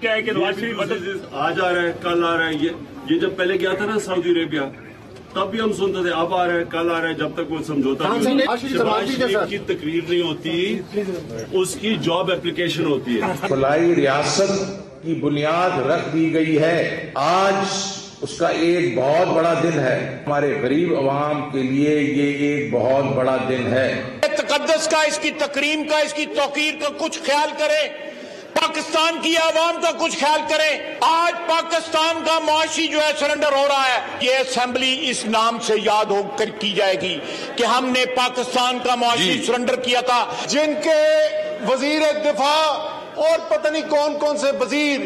کیا ہے کہ نواز شریف آج آ رہا ہے کل آ رہا ہے. یہ جب پہلے گیا تھا نا سعودی عربیہ تب بھی ہم سنتے تھے اب آ رہا ہے کل آ رہا ہے جب تک وہ سمجھوتا نہیں. شہباز شریف کی تقریر نہیں ہوتی, اس کی جاب اپلیکیشن ہوتی ہے. فلاحی ریاست کی بنیاد رکھ دی گئی ہے. آج اس کا ایک بہت بڑا دن ہے. ہمارے غریب عوام کے لیے یہ ایک بہت بڑا دن ہے. تقدس کا, اس کی تکریم کا, اس کی توقیر کا کچھ خیال کریں. پاکستان کی عوام کا کچھ خیال کریں. آج پاکستان کا معاشی جو ہے سرنڈر ہو رہا ہے. یہ اسمبلی اس نام سے یاد ہو کر کی جائے گی کہ ہم نے پاکستان کا معاشی سرنڈر کیا تھا. جن کے وزیر دفاع اور پتہ نہیں کون کون سے وزیر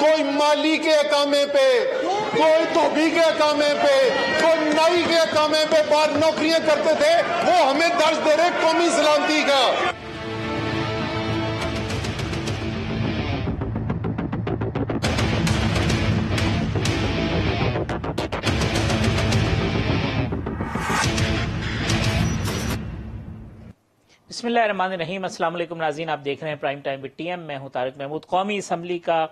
کوئی مالی کے اقامے پہ, کوئی دھوبی کے اقامے پہ, کوئی نائی کے اقامے پہ باہر نوکریاں کرتے تھے, وہ ہمیں درس دے رہے قومی سلامتی کا. بسم اللہ الرحمن الرحیم. السلام علیکم ناظرین, آپ دیکھ رہے ہیں prime time with T M. میں ہوں طارق محمود. قومی اسمبلی کا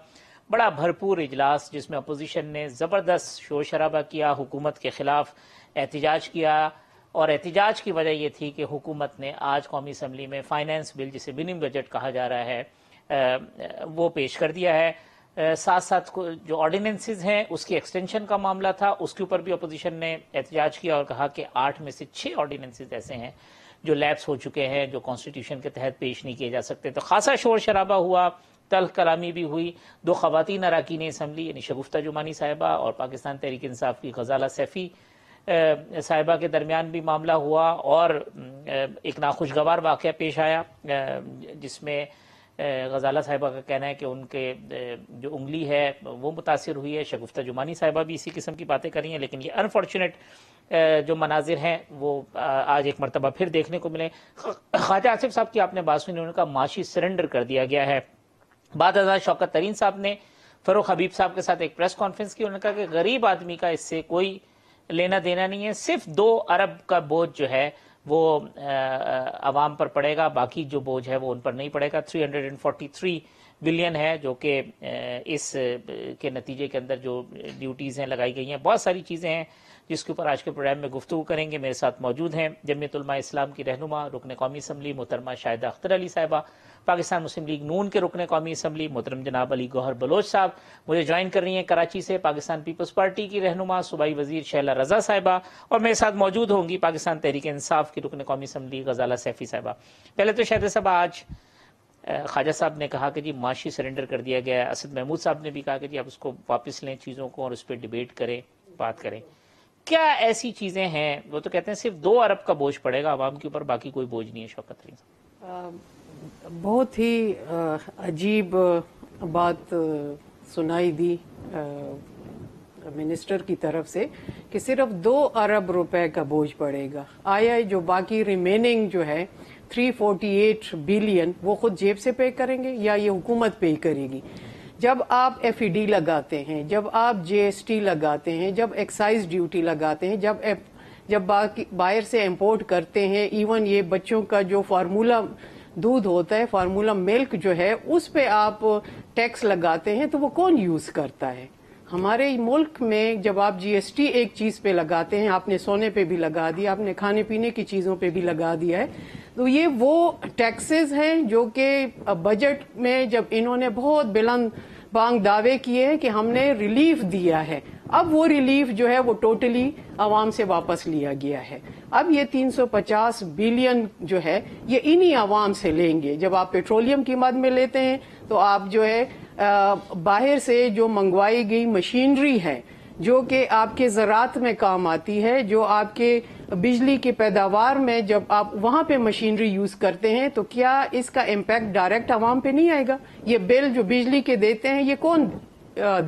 بڑا بھرپور اجلاس جس میں اپوزیشن نے زبردست شور شرابہ کیا, حکومت کے خلاف احتجاج کیا, اور احتجاج کی وجہ یہ تھی کہ حکومت نے آج قومی اسمبلی میں فائنانس بل, جسے منی بجٹ کہا جا رہا ہے, وہ پیش کر دیا ہے. ساتھ ساتھ جو آرڈیننسز ہیں اس کی ایکسٹینشن کا معاملہ تھا, اس کے اوپر بھی اپوزیشن نے احتجاج کیا اور کہا کہ 8 میں سے 6 آرڈیننسز ایسے ہیں جو لیپس ہو چکے ہیں, جو کانسٹیٹیوشن کے تحت پیش نہیں کیے جا سکتے. تو خاصا شور شرابہ ہوا, تلخ کلامی بھی ہوئی. 2 خواتین اراکین اسمبلی یعنی شگفتہ جمانی صاحبہ اور پاکستان تحریک انصاف کی غزالہ سیفی صاحبہ کے درمیان بھی معاملہ ہوا, اور ایک ناخوشگوار واقعہ پیش آیا جس میں غزالہ صاحبہ کا کہنا ہے کہ ان کے جو انگلی ہے وہ متاثر ہوئی ہے. شگفتہ جمانی صاحبہ بھی اسی قسم کی باتیں کر رہی ہیں. لیکن یہ انفارچونیٹ جو مناظر ہیں وہ آج ایک مرتبہ پھر دیکھنے کو ملے. خواجہ آصف صاحب کی آپ نے بات سنی, ان کا معاشی سرنڈر کر دیا گیا ہے. بعد ازاں شوکت ترین صاحب نے فروخ حبیب صاحب کے ساتھ ایک پریس کانفرنس کی. انہوں نے کہا کہ غریب آدمی کا اس سے کوئی لینا دینا نہیں ہے, صرف 2 ارب کا بوجھ جو ہے وہ عوام پر پڑے گا, باقی جو بوجھ ہے وہ ان پر نہیں پڑے گا. 343 بلین ہے جو کہ اس کے نتیجے کے اندر جو ڈیوٹیز ہیں لگائی گئی ہیں. بہت ساری چیزیں ہیں جس کے اوپر آج کے پروگرام میں گفتگو کریں گے. میرے ساتھ موجود ہیں جمعیت علماء اسلام کی رہنما رکن قومی اسمبلی محترمہ شاہدہ اختر علی صاحبہ, پاکستان مسلم لیگ نون کے رکن قومی اسمبلی محترم جناب علی گوہر بلوچ صاحب مجھے جوائن کر رہی ہیں کراچی سے, پاکستان پیپلز پارٹی کی رہنما صوبائی وزیر شہلہ رضا صاحبہ, اور میرے ساتھ موجود ہوں گی پاکستان تحریک انصاف کی رکن قومی اسمبلی غزالہ سیفی صاحبہ. پہلے تو شاہدہ صاحبہ, آج خواجہ صاحب نے کہا کہ جی معاشی سرنڈر کر دیا گیا ہے, اسد محمود صاحب نے بھی کہا کہ جی آپ اس کو واپس لیں چیزوں کو اور اس پہ ڈیبیٹ کریں, بات کریں. کیا ایسی چیزیں ہیں, وہ تو کہتے ہیں صرف 2 ارب کا بوجھ پڑے گا عوام کے اوپر, باقی کوئی بوجھ نہیں ہے. شوکت ترین صاحب, بہت ہی عجیب بات سنائی دی منسٹر کی طرف سے کہ صرف 2 ارب روپے کا بوجھ پڑے گا. آیا جو باقی ریمیننگ جو ہے 348 بلین وہ خود جیب سے پے کریں گے یا یہ حکومت پے کرے گی؟ جب آپ ایف ای ڈی لگاتے ہیں, جب آپ جی ایس ٹی لگاتے ہیں, جب ایکسائز ڈیوٹی لگاتے ہیں, جب باہر سے امپورٹ کرتے ہیں, ایون یہ بچوں کا جو فارمولا دودھ ہوتا ہے, فارمولا ملک جو ہے, اس پہ آپ ٹیکس لگاتے ہیں, تو وہ کون یوز کرتا ہے؟ ہمارے ملک میں جب آپ جی ایس ٹی ایک چیز پہ لگاتے ہیں, آپ نے سونے پہ بھی لگا دیا, آپ نے کھانے پینے کی چیزوں پہ بھی لگا دیا ہے, تو یہ وہ ٹیکسز ہیں جو کہ بجٹ میں جب انہوں نے بہت بلند بانگ دعوے کیے ہیں کہ ہم نے ریلیف دیا ہے, اب وہ ریلیف جو ہے وہ ٹوٹلی عوام سے واپس لیا گیا ہے. اب یہ 350 بلین جو ہے یہ انہی عوام سے لیں گے. جب آپ پیٹرولیم کی مد میں لیتے ہیں تو آپ جو ہے باہر سے جو منگوائی گئی مشینری ہے جو کہ آپ کے زراعت میں کام آتی ہے, جو آپ کے بجلی کی پیداوار میں جب آپ وہاں پہ مشینری یوز کرتے ہیں, تو کیا اس کا امپیکٹ ڈائریکٹ عوام پہ نہیں آئے گا؟ یہ بل جو بجلی کے دیتے ہیں یہ کون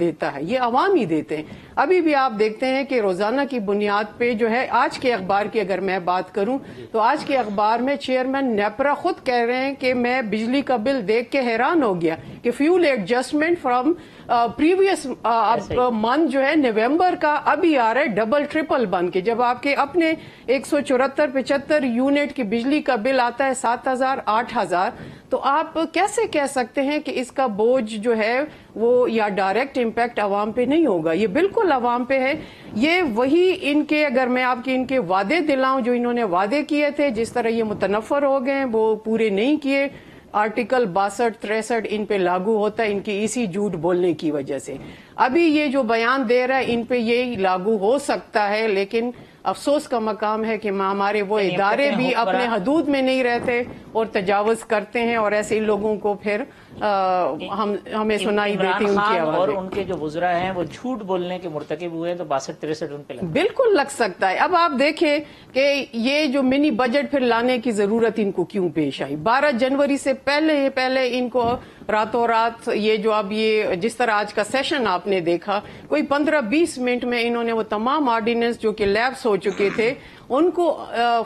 دیتا ہے؟ یہ عوام ہی دیتے ہیں. अभी भी आप देखते हैं कि रोजाना की बुनियाद पे जो है, आज के अखबार की अगर मैं बात करूं तो आज के अखबार में चेयरमैन नेपरा खुद कह रहे हैं कि मैं बिजली का बिल देख के हैरान हो गया कि fuel adjustment from previous month जो है नवंबर का अभी आ रहा है डबल ट्रिपल बन के। जब आपके अपने 174-75 यूनिट की बिजली का बिल आता है 7,000 8,000, तो आप कैसे कह सकते हैं कि इसका बोझ जो है वो या डायरेक्ट इम्पैक्ट अवाम पे नहीं होगा? ये बिल्कुल अवाम पे है। ये वही इनके, अगर मैं आपके इनके वादे दिलाऊं जो इन्होंने वादे किए थे, जिस तरह ये मुतनफ़र हो गए वो पूरे नहीं किए। आर्टिकल 62-63 इन पे लागू होता है इनकी इसी झूठ बोलने की वजह से। अभी ये जो बयान दे रहा है इन पे ये लागू हो सकता है, लेकिन अफसोस का मकाम है कि हमारे वो इदारे भी अपने हदूद में नहीं रहते और तजावुज करते हैं, और ऐसे लोगों को फिर हमें सुनाई देती उनकी आवाज़। और उनके जो वुज़रा हैं वो झूठ बोलने के मुर्तकिब हुए हैं, तो 62-63 उन पे बिल्कुल लग सकता है। अब आप देखें कि ये जो मिनी बजट फिर लाने की जरूरत इनको क्यों पेश आई? 12 जनवरी से पहले इनको रातों रात ये जो अब ये जिस तरह आज का सेशन आपने देखा, कोई 15-20 मिनट में इन्होंने वो तमाम ऑर्डिनेंस जो कि लैप्स हो चुके थे उनको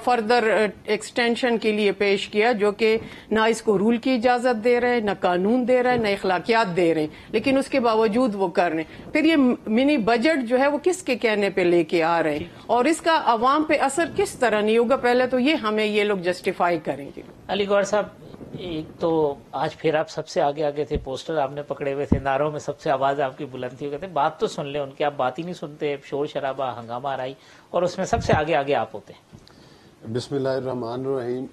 फर्दर एक्सटेंशन के लिए पेश किया, जो कि ना इसको रूल की इजाजत दे रहे हैं, ना कानून दे रहे हैं, ना इखलाकियात दे रहे हैं, लेकिन उसके बावजूद वो कर रहे हैं। फिर ये मिनी बजट जो है वो किसके कहने पे लेके आ रहे हैं और इसका अवाम पे असर किस तरह नहीं होगा, पहले तो ये हमें ये लोग जस्टिफाई करेंगे। अली गौहर साहब, एक तो आज फिर आप सबसे आगे थे, पोस्टर आपने पकड़े हुए थे, नारों में सबसे आवाज आपकी बुलंद थी, कहते बात तो सुन ले उनकी, आप बात ही नहीं सुनते, शोर शराबा हंगामा राई, और उसमें सबसे आगे आप होते हैं। बिस्मिल्लाहिर्रहमानिर्रहीम।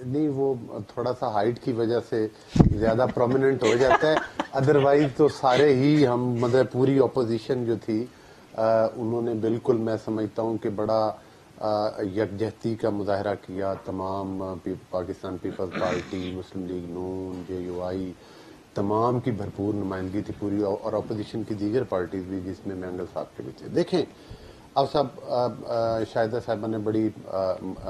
नहीं, वो थोड़ा सा हाइट की वजह से ज्यादा प्रोमिनेंट हो जाता है, अदरवाइज तो सारे ही हम, मतलब पूरी अपोजिशन जो थी उन्होंने बिल्कुल, मैं समझता हूँ कि बड़ा यकजहती का मुजाहरा किया। तमाम पाकिस्तान पीपल्स पार्टी, मुस्लिम लीग नून, JUI, तमाम की भरपूर नुमाइंदगी थी पूरी, और अपोजिशन की दीगर पार्टीज भी जिसमें मैंगल साहब के भी थे। देखें, अब सब शाहिदा साहिबा ने बड़ी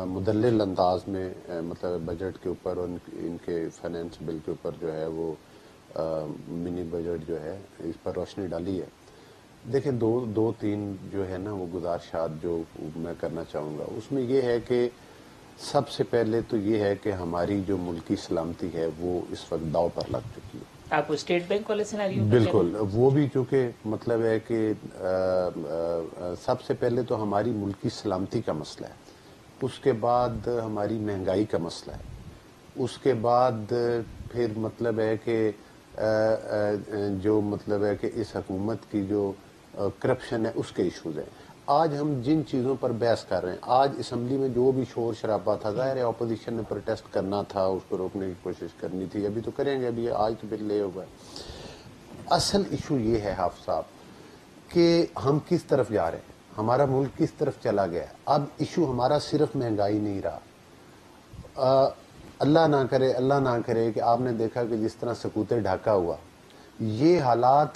मुदल्लिल अंदाज में मतलब बजट के ऊपर और इनके फाइनेंस बिल के ऊपर जो है वो मिनी बजट जो है इस पर रोशनी डाली है। देखिए, दो तीन जो है ना वो गुजारिशात जो मैं करना चाहूँगा, उसमें ये है कि सबसे पहले तो ये है कि हमारी जो मुल्की सलामती है वो इस वक्त दाव पर लग चुकी है। आपको स्टेट बैंक वाले सिनेरियो? बिल्कुल, वो भी चूँकि मतलब है कि सबसे पहले तो हमारी मुल्की सलामती का मसला है, उसके बाद हमारी महंगाई का मसला है, उसके बाद फिर मतलब है कि जो मतलब है कि इस हुकूमत की जो करप्शन है उसके इश्यूज हैं। आज हम जिन चीज़ों पर बहस कर रहे हैं, आज असम्बली में जो भी शोर शराबा था, ज़ाहिर है अपोजिशन ने प्रोटेस्ट करना था, उसको रोकने की कोशिश करनी थी, अभी तो करेंगे, अभी आज तो बिल ले हुआ है। असल इशू ये है हाफ़िज़ साहब कि हम किस तरफ जा रहे हैं, हमारा मुल्क किस तरफ चला गया है। अब इशू हमारा सिर्फ महंगाई नहीं रहा। अल्लाह ना करे कि आपने देखा कि जिस तरह सकूते ढाका हुआ, ये हालात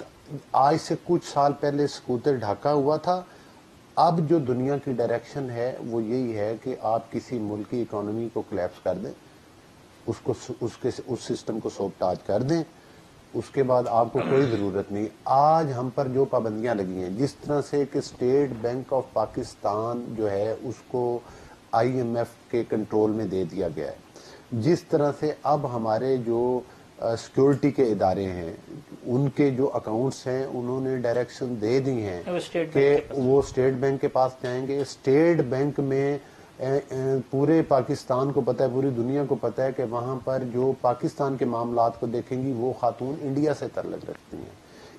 आज से कुछ साल पहले सकूते ढाका हुआ था। अब जो दुनिया की डायरेक्शन है वो यही है कि आप किसी मुल्क की इकोनॉमी को कोलैप्स कर दें, उस सिस्टम को सोबताज कर दें, उसके बाद आपको कोई ज़रूरत नहीं। आज हम पर जो पाबंदियां लगी हैं, जिस तरह से कि स्टेट बैंक ऑफ पाकिस्तान जो है उसको IMF के कंट्रोल में दे दिया गया है, जिस तरह से अब हमारे जो सिक्योरिटी के इदारे हैं उनके जो अकाउंट्स हैं उन्होंने डायरेक्शन दे दी हैं कि वो स्टेट बैंक के पास जाएंगे। स्टेट बैंक में पूरे पाकिस्तान को पता है, पूरी दुनिया को पता है कि वहाँ पर जो पाकिस्तान के मामलात को देखेंगी वो खातून इंडिया से ताल्लुक़ रखती हैं।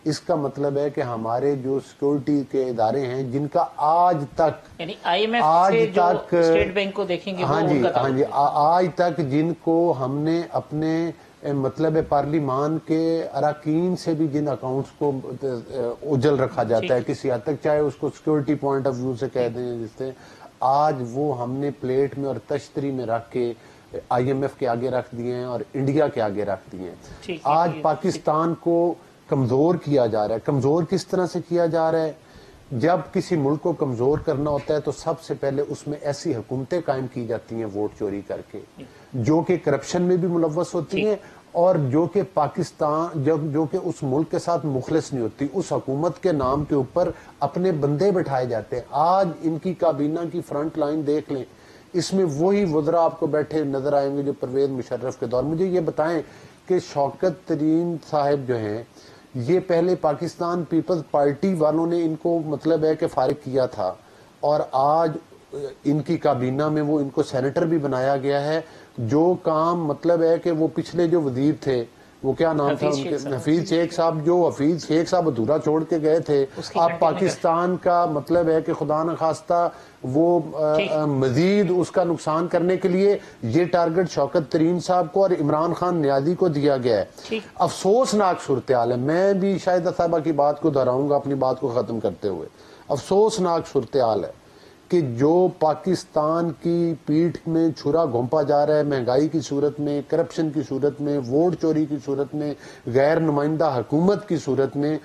इसका मतलब है कि हमारे जो सिक्योरिटी के इदारे हैं जिनका आज तक स्टेट बैंक को देखेंगे, हाँ जी, आज तक जिनको हमने अपने मतलब पार्लिमान के अरकान से भी जिन अकाउंट्स को उजल रखा जाता है किसी हद तक, चाहे उसको सिक्योरिटी पॉइंट ऑफ व्यू से कह दें, जिससे आज वो हमने प्लेट में और तश्तरी में रख के IMF के आगे रख दिए हैं और इंडिया के आगे रख दिए हैं। आज पाकिस्तान को कमजोर किया जा रहा है। कमजोर किस तरह से किया जा रहा है? जब किसी मुल्क को कमजोर करना होता है तो सबसे पहले उसमें ऐसी हुकूमतें कायम की जाती हैं वोट चोरी करके, जो कि करप्शन में भी मुलव्वस होती हैं اور جو کہ پاکستان جو کہ اس ملک کے ساتھ مخلص نہیں ہوتی، اس حکومت کے نام کے اوپر اپنے بندے بٹھائے جاتے ہیں. آج ان کی کابینہ کی فرنٹ لائن دیکھ لیں، اس میں وہی وزراء آپ کو بیٹھے نظر آئیں گے جو پرویز مشرف کے دور. مجھے یہ بتائیں کہ شوکت ترین صاحب جو ہیں، یہ پہلے پاکستان پیپلز پارٹی والوں نے ان کو مطلب ہے کہ فارغ کیا تھا، اور آج ان کی کابینہ میں وہ ان کو سینیٹر بھی بنایا گیا ہے. جو کام مطلب ہے کہ وہ پچھلے جو وزیر تھے، وہ کیا نام تھا ان کے، حفیظ شیخ صاحب، جو حفیظ شیخ صاحب ادھورا چھوڑ کے گئے تھے، آپ پاکستان کا مطلب ہے کہ خدا نخواستہ وہ مزید اس کا نقصان کرنے کے لیے یہ ٹارگٹ شوکت ترین صاحب کو اور عمران خان نیازی کو دیا گیا ہے. افسوسناک صورتحال ہے. میں بھی شاہدہ صاحبہ کی بات کو دہراؤں گا اپنی بات کو ختم کرتے ہوئے. افسوسناک صورتحال ہے کہ جو پاکستان کی پیٹھ میں چھرا گھونپا جا رہا ہے، مہنگائی کی صورت میں، کرپشن کی صورت میں، ووٹ چوری کی صورت میں، غیر نمائندہ حکومت کی صورت میں،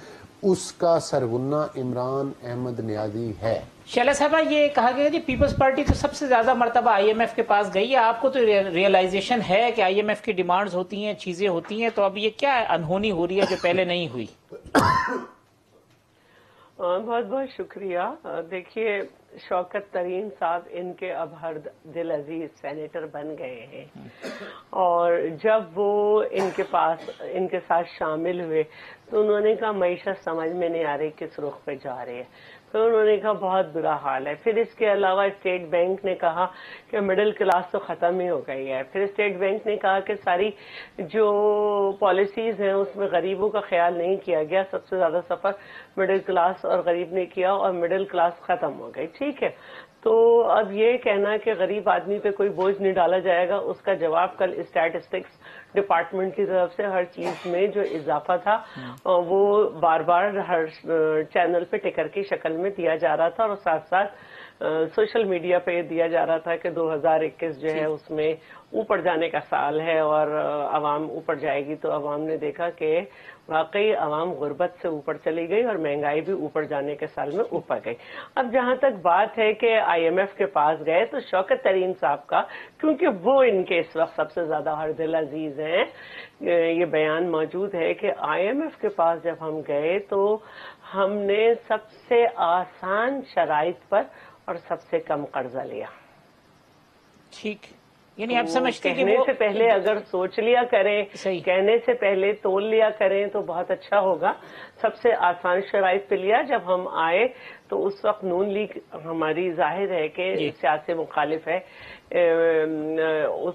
اس کا سرغنہ عمران احمد نیازی ہے. شیلا صاحبہ، یہ کہا گیا جی پیپلز پارٹی تو سب سے زیادہ مرتبہ آئی ایم ایف کے پاس گئی ہے. آپ کو تو ریئلائزیشن ہے کہ آئی ایم ایف کی ڈیمانڈز ہوتی ہیں، چیزیں ہوتی ہیں، تو اب یہ کیا انہونی ہو رہی ہے جو پہلے نہیں ہوئی؟ بہت بہت شکریہ. دیکھیے، شوکت ترین صاحب ان کے اب ہر دل عزیز سینیٹر بن گئے ہیں، اور جب وہ ان کے ساتھ شامل ہوئے تو انہوں نے کہا معیشت سمجھ میں نہیں آ رہی کس رخ پہ جا رہی ہے. پھر انہوں نے کہا بہت برا حال ہے. پھر اس کے علاوہ اسٹیٹ بینک نے کہا کہ مڈل کلاس تو ختم ہی ہو گئی ہے. پھر اسٹیٹ بینک نے کہا کہ ساری جو پالیسیز ہیں اس میں غریبوں کا خیال نہیں کیا گیا. سب سے زیادہ سفر مڈل کلاس اور غریب نے کیا، اور مڈل کلاس ختم ہو گئی. ٹھیک ہے، تو اب یہ کہنا کہ غریب آدمی پہ کوئی بوجھ نہیں ڈالا جائے گا، اس کا جواب کل اسٹیٹسٹکس ڈپارٹمنٹ کی طرف سے ہر چیز میں جو اضافہ تھا وہ بار بار ہر چینل پہ ٹکر کی شکل میں دیا جا رہا تھا، اور ساتھ ساتھ سوشل میڈیا پہ دیا جا رہا تھا کہ 2021 جو ہے اس میں اوپر جانے کا سال ہے اور عوام اوپر جائے گی. تو عوام نے دیکھا کہ واقعی عوام غربت سے اوپر چلی گئی اور مہنگائی بھی اوپر جانے کے سال میں اوپر گئی. اب جہاں تک بات ہے کہ آئی ایم ایف کے پاس گئے تو شوکت ترین صاحب کا، کیونکہ وہ ان کے اس وقت سب سے زیادہ ہر دل عزیز ہیں، یہ بیان موجود ہے کہ آئی ایم ایف کے پاس جب ہم گئے تو ہم نے سب سے آسان شرائط پر اور سب سے کم قرضہ لیا. ٹھیک، یعنی آپ سمجھتے ہیں کہ کہنے سے پہلے اگر سوچ لیا کریں، کہنے سے پہلے تول لیا کریں تو بہت اچھا ہوگا. سب سے آسان شرائط پہ لیا. جب ہم آئے تو اس وقت نون لیگ ہماری ظاہر ہے کہ سیاسی مخالف ہے.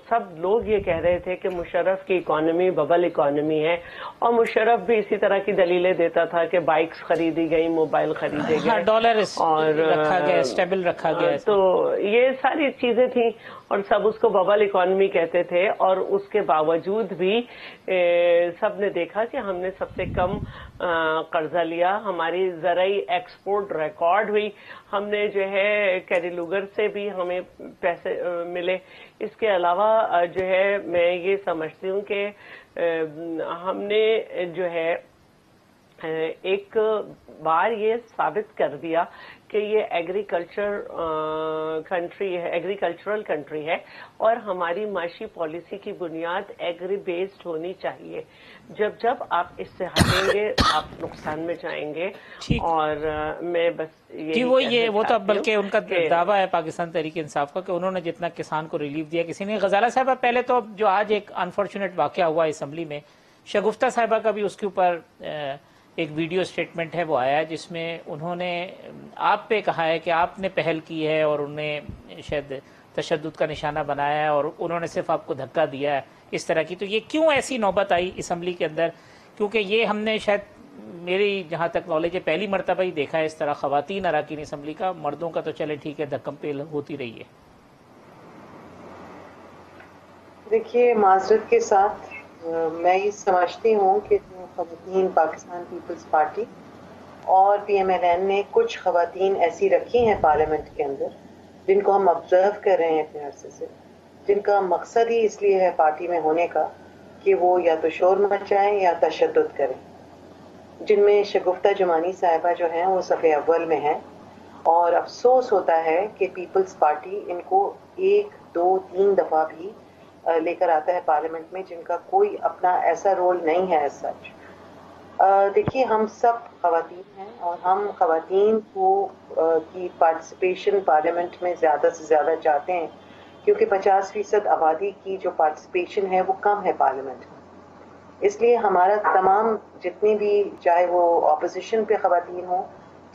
سب لوگ یہ کہہ رہے تھے کہ مشرف کی اکانومی ببل اکانومی ہے، اور مشرف بھی اسی طرح کی دلیلیں دیتا تھا کہ بائکس خریدی گئی، موبائل خریدے گئے، ڈالر رکھا گیا، اسٹیبل رکھا گیا. تو یہ ساری چیزیں تھیں اور سب اس کو ببل اکانومی کہتے تھے. اور اس کے باوجود بھی سب نے دیکھا کہ ہم نے سب سے کم قرضہ لیا. ہماری زرعی ایکسپورٹ ریکارڈ ہوئی. ہم نے جو ہے کیری لوگر سے بھی ہمیں پیسے ملے. اس کے علاوہ جو ہے میں یہ سمجھتی ہوں کہ ہم نے جو ہے ایک بار یہ ثابت کر دیا کہ یہ ایگریکلچرل کنٹری ہے اور ہماری معاشی پالیسی کی بنیاد ایگری بیسڈ ہونی چاہیے. جب آپ اس سے ہٹیں گے آپ نقصان میں جائیں گے. اور میں بس وہ تو بلکہ ان کا دعویٰ ہے پاکستان تحریک انصاف کا کہ انہوں نے جتنا کسان کو ریلیف دیا کسی نے. غزالہ صاحبہ، پہلے تو جو آج ایک انفارچونیٹ واقعہ ہوا اسمبلی میں، شگفتہ صاحبہ کا بھی اس کے اوپر ایک ویڈیو سٹیٹمنٹ ہے وہ آیا ہے جس میں انہوں نے آپ پہ کہا ہے کہ آپ نے پہل کی ہے اور انہیں شاید تشدد کا نشانہ بنایا ہے اور انہوں نے صرف آپ کو دھکا دیا ہے اس طرح کی. تو یہ کیوں ایسی نوبت آئی اسمبلی کے اندر؟ کیونکہ یہ ہم نے شاید میری جہاں تک نالج ہے پہلی مرتبہ ہی دیکھا ہے اس طرح خواتین اراکین اسمبلی کا. مردوں کا تو چلے ٹھیک ہے، دھکم پیل ہوتی رہی ہے. دیکھیے، معذرت کے ساتھ میں یہ سمجھتی ہوں کہ خواتین پاکستان پیپلز پارٹی اور پی ایم ایل این نے کچھ خواتین ایسی رکھی ہیں پارلیمنٹ کے اندر جن کو ہم آبزرو کر رہے ہیں اپنے عرصے سے، جن کا مقصد ہی اس لیے ہے پارٹی میں ہونے کا کہ وہ یا تو شور مچائیں یا تشدد کریں. جن میں شگفتہ جمانی صاحبہ جو ہیں وہ صف اول میں ہیں. اور افسوس ہوتا ہے کہ پیپلز پارٹی ان کو 1 2 3 دفعہ بھی لے کر آتا ہے پارلیمنٹ میں جن کا کوئی اپنا ایسا رول نہیں ہے ایز سچ. دیکھیے ہم سب خواتین ہیں اور ہم خواتین کی پارٹیسپیشن پارلیمنٹ میں زیادہ سے زیادہ چاہتے ہیں کیونکہ 50% آبادی کی جو پارٹیسپیشن ہے وہ کم ہے پارلیمنٹ میں. اس لیے ہمارا تمام جتنی بھی چاہے وہ اپوزیشن پہ خواتین ہوں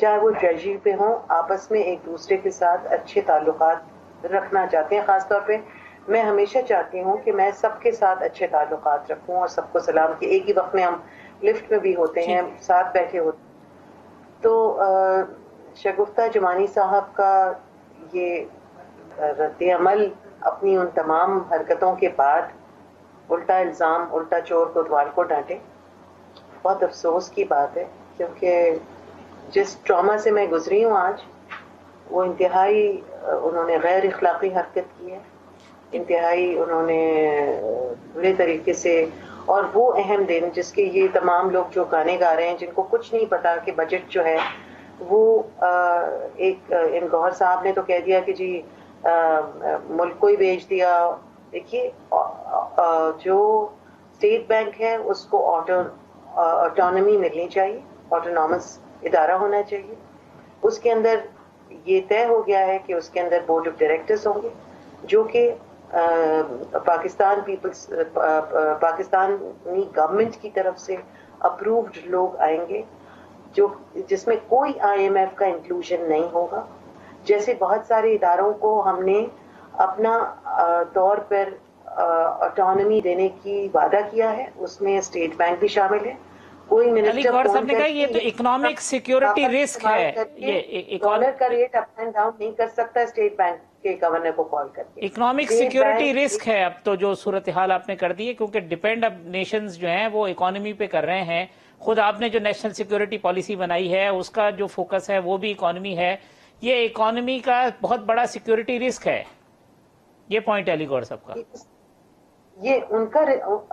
چاہے وہ ٹریجری پہ ہوں آپس میں ایک دوسرے کے ساتھ اچھے تعلقات رکھنا چاہتے ہیں. خاص طور پہ میں ہمیشہ چاہتی ہوں کہ میں سب کے ساتھ اچھے تعلقات رکھوں اور سب کو سلام کہ ایک ہی وقت میں ہم لفٹ میں بھی ہوتے ہیں ساتھ بیٹھے ہوتے ہیں. تو شگفتہ جمانی صاحب کا یہ رد عمل اپنی ان تمام حرکتوں کے بعد الٹا الزام الٹا چور کوتوال کو ڈانٹے بہت افسوس کی بات ہے کیونکہ جس ٹراما سے میں گزری ہوں آج وہ انتہائی انہوں نے غیر اخلاقی حرکت کی ہے, انتہائی انہوں نے برے طریقے سے, اور وہ اہم دن جس کے یہ تمام لوگ جو گانے گا رہے ہیں جن کو کچھ نہیں پتا کہ بجٹ جو ہے وہ ایک ان گوہر صاحب نے تو کہہ دیا کہ جی ملک کو ہی بیچ دیا. دیکھیے جو اسٹیٹ بینک ہے اس کو آٹونومی ملنی چاہیے, آٹونامس ادارہ ہونا چاہیے. اس کے اندر یہ طے ہو گیا ہے کہ اس کے اندر بورڈ آف ڈائریکٹرز ہوں گے جو کہ پاکستانی گورنمنٹ کی طرف سے اپرووڈ لوگ آئیں گے جس میں کوئی IMF کا انکلوژن نہیں ہوگا. جیسے بہت سارے اداروں کو ہم نے اپنا طور پر آٹونومی دینے کی وعدہ کیا ہے, اس میں اسٹیٹ بینک بھی شامل ہے. کوئی منسٹر صاحب نے کہا یہ تو اکنامک سیکیورٹی رسک ہے, یہ ڈالر کا ریٹ اپ اینڈ ڈاؤن نہیں کر سکتا اسٹیٹ بینک کے گورنر کو کال کر کے. اکنامک سیکیورٹی رسک ہے اب تو جو صورتحال آپ نے کر دی ہے, کیونکہ ڈیپینڈ اب نیشنز جو ہیں وہ اکانومی پہ کر رہے ہیں. خود آپ نے جو نیشنل سیکیورٹی پالیسی بنائی ہے اس کا جو فوکس ہے وہ بھی اکانومی ہے. یہ اکانومی کا بہت بڑا سیکیورٹی رسک ہے, یہ پوائنٹ علی گوہر صاحب کا. یہ ان کا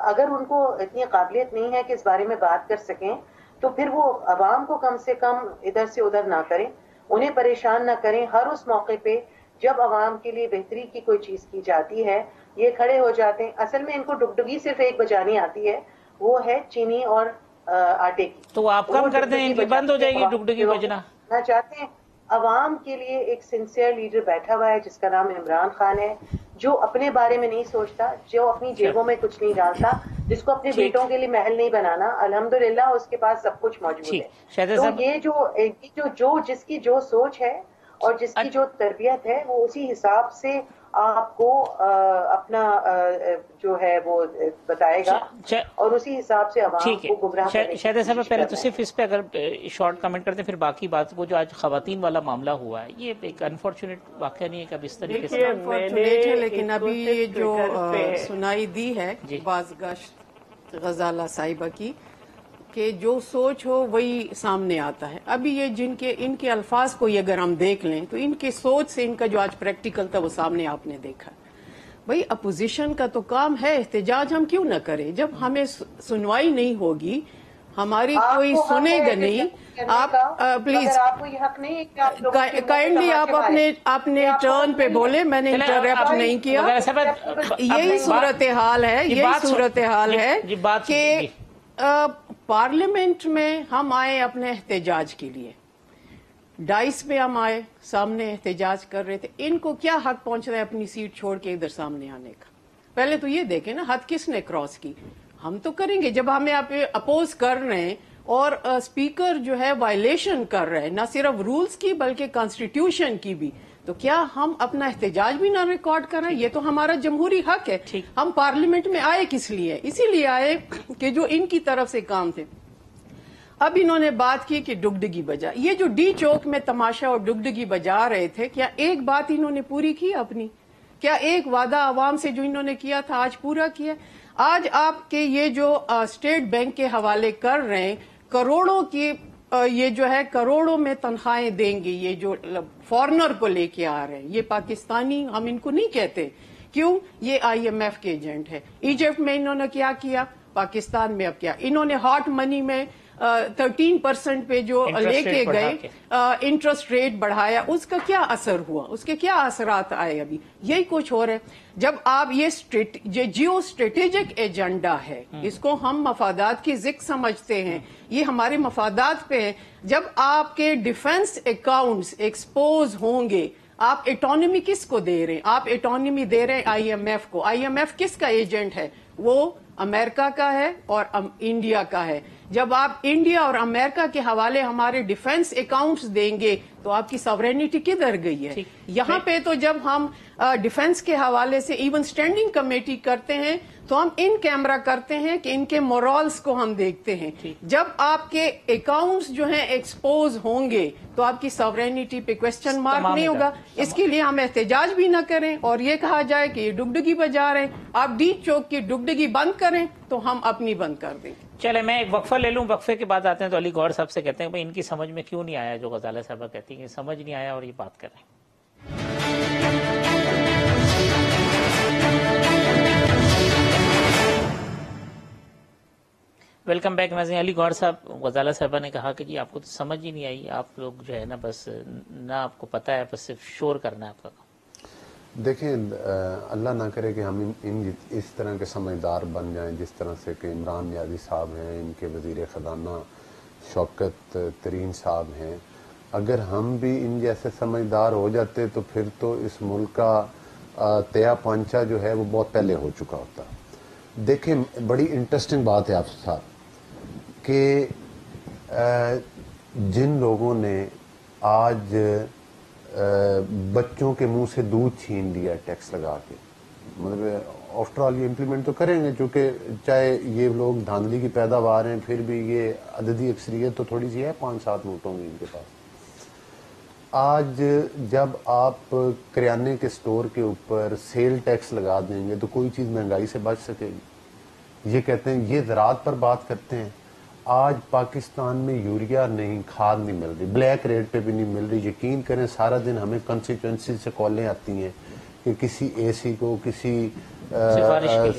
اگر ان کو اتنی قابلیت نہیں ہے کہ اس بارے میں بات کر سکیں تو پھر وہ عوام کو کم سے کم ادھر سے ادھر نہ کریں, انہیں پریشان نہ کریں. ہر اس موقع پہ جب عوام کے لیے بہتری کی کوئی چیز کی جاتی ہے یہ کھڑے ہو جاتے ہیں. اصل میں ان کو ڈگڈگی صرف ایک بجانی آتی ہے, وہ ہے چینی اور آٹے کی. تو آپ کم کر دیں, ان کی بند ہو جائے گی ڈگڈگی بجنا. چاہتے ہیں عوام کے لیے ایک سنسیئر لیڈر بیٹھا ہوا ہے جس کا نام عمران خان ہے, جو اپنے بارے میں نہیں سوچتا, جو اپنی جیبوں میں کچھ نہیں ڈالتا, جس کو اپنے بیٹوں کے لیے محل نہیں بنانا, الحمدللہ اس کے پاس سب کچھ موجود ہے. تو یہ جو جس کی جو سوچ ہے اور جس کی جو تربیت ہے وہ اسی حساب سے آپ کو اپنا جو ہے وہ بتائے گا اور اسی حساب سے عوام کو گمراہ کرے گا. شہزاد صاحب پہلے تو صرف اس پہ اگر شارٹ کمنٹ کرتے ہیں پھر باقی بات, وہ جو آج خواتین والا معاملہ ہوا ہے یہ ایک انفارچونیٹ واقعہ نہیں ہے کہ اب اس طریقے سے انفارچونیٹ ہے, لیکن ابھی یہ جو سنائی دی ہے بازگشت غزالہ صاحبہ کی کہ جو سوچ ہو وہی سامنے آتا ہے. ابھی یہ ان کے الفاظ کو اگر ہم دیکھ لیں تو ان کے سوچ سے ان کا جو آج پریکٹیکل تھا وہ سامنے آپ نے دیکھا. بھئی اپوزیشن کا تو کام ہے احتجاج, ہم کیوں نہ کریں جب ہمیں سنوائی نہیں ہوگی, ہماری کوئی سنے گا نہیں. آپ پلیز کائنڈلی آپ اپنے ٹرن پہ بولے, میں نے انٹرپٹ نہیں کیا. یہی صورتحال ہے, یہی صورتحال ہے کہ پارلیمنٹ میں ہم آئے اپنے احتجاج کے لیے, ڈائس پہ ہم آئے, سامنے احتجاج کر رہے تھے. ان کو کیا حق پہنچ رہا ہے اپنی سیٹ چھوڑ کے ادھر سامنے آنے کا؟ پہلے تو یہ دیکھیں نا حد کس نے کراس کی. ہم تو کریں گے جب ہمیں آپ اپوز کر رہے ہیں اور اسپیکر جو ہے وائلیشن کر رہے ہیں نہ صرف رولز کی بلکہ کانسٹیٹیوشن کی بھی, تو کیا ہم اپنا احتجاج بھی نہ ریکارڈ کریں؟ یہ تو ہمارا جمہوری حق ہے. ہم پارلیمنٹ میں آئے کس لیے؟ اسی لیے آئے کہ جو ان کی طرف سے کام تھے. اب انہوں نے بات کی کہ ڈگڈگی بجا, یہ جو ڈی چوک میں تماشا اور ڈگڈگی بجا رہے تھے, کیا ایک بات انہوں نے پوری کی اپنی؟ کیا ایک وعدہ عوام سے جو انہوں نے کیا تھا آج پورا کیا؟ آج آپ کے یہ جو اسٹیٹ بینک کے حوالے کر رہے ہیں, کروڑوں کی یہ جو ہے کروڑوں میں تنخواہیں دیں گے, یہ جو فارنر کو لے کے آ رہے ہیں, یہ پاکستانی ہم ان کو نہیں کہتے. کیوں؟ یہ IMF کے ایجنٹ ہے. ایجپٹ میں انہوں نے کیا کیا, پاکستان میں اب کیا؟ انہوں نے ہاٹ منی میں 13% पे जो लेके गए, इंटरेस्ट रेट बढ़ाया, उसका क्या असर हुआ, उसके क्या असरात आए? अभी यही कुछ हो रहा है। जब आप ये जियो स्ट्रेटेजिक एजेंडा है, इसको हम मफादात की जिक्र समझते हैं, ये हमारे मफादात पे है। जब आपके डिफेंस अकाउंट्स एक्सपोज होंगे, आप इकोनॉमी किसको दे रहे हैं? आप इकोनॉमी दे रहे हैं IMF को। IMF किसका एजेंट है? वो अमेरिका का है और इंडिया का है। जब आप इंडिया और अमेरिका के हवाले हमारे डिफेंस अकाउंट्स देंगे तो आपकी सॉवरेनिटी किधर गई है? यहाँ पे तो जब हम डिफेंस के हवाले से इवन स्टैंडिंग कमेटी करते हैं तो हम इन कैमरा करते हैं कि इनके मोरल्स को हम देखते हैं। जब आपके अकाउंट्स जो हैं एक्सपोज होंगे तो आपकी सॉवरेनिटी पे क्वेश्चन मार्क नहीं होगा। इसके लिए हम एहतजाज भी ना करें और ये कहा जाए कि ये डुगडुगी बजा रहे हैं। आप डीज चौक की डुगडुगी बंद करें तो हम अपनी बंद कर दें। चले, मैं एक वक्फा ले लूं, वक्फे के बाद आते हैं तो अली गौहर साहब से कहते हैं भाई इनकी समझ में क्यों नहीं आया जो गजाला साहबा कहती है, समझ नहीं आया और ये बात करें। वेलकम बैक नाज़रीन। अली गौहर साहब, गजाला साहबा ने कहा कि जी आपको तो समझ ही नहीं आई, आप लोग जो है ना बस ना आपको पता है, बस सिर्फ शोर करना है आपका। देखें, अल्लाह ना करे कि हम इस तरह के समझदार बन जाएं जिस तरह से कि इमरान नियाज़ी साहब हैं, इनके वज़ीर ख़ज़ाना शौकत तरीन साहब हैं। अगर हम भी इन जैसे समझदार हो जाते तो फिर तो इस मुल्क का तया पांचा जो है वो बहुत पहले हो चुका होता। देखें, बड़ी इंटरेस्टिंग बात है आप साहब कि जिन लोगों ने आज बच्चों के मुंह से दूध छीन लिया टैक्स लगा के, मतलब आफ्टर ऑल ये इम्प्लीमेंट तो करेंगे, क्योंकि चाहे ये लोग धांधली की पैदावार हैं फिर भी ये अददी अक्सरियत तो थोड़ी सी है 5-7 नोटों में इनके पास। आज जब आप करियाने के स्टोर के ऊपर सेल टैक्स लगा देंगे तो कोई चीज़ महंगाई से बच सकेगी। ये कहते हैं, ये ज़राअत पर बात करते हैं। आज पाकिस्तान में यूरिया नहीं, खाद नहीं मिल रही, ब्लैक रेट पे भी नहीं मिल रही। यकीन करें, सारा दिन हमें कंस्टिट्यूंसी से कॉलें आती हैं कि किसी AC को किसी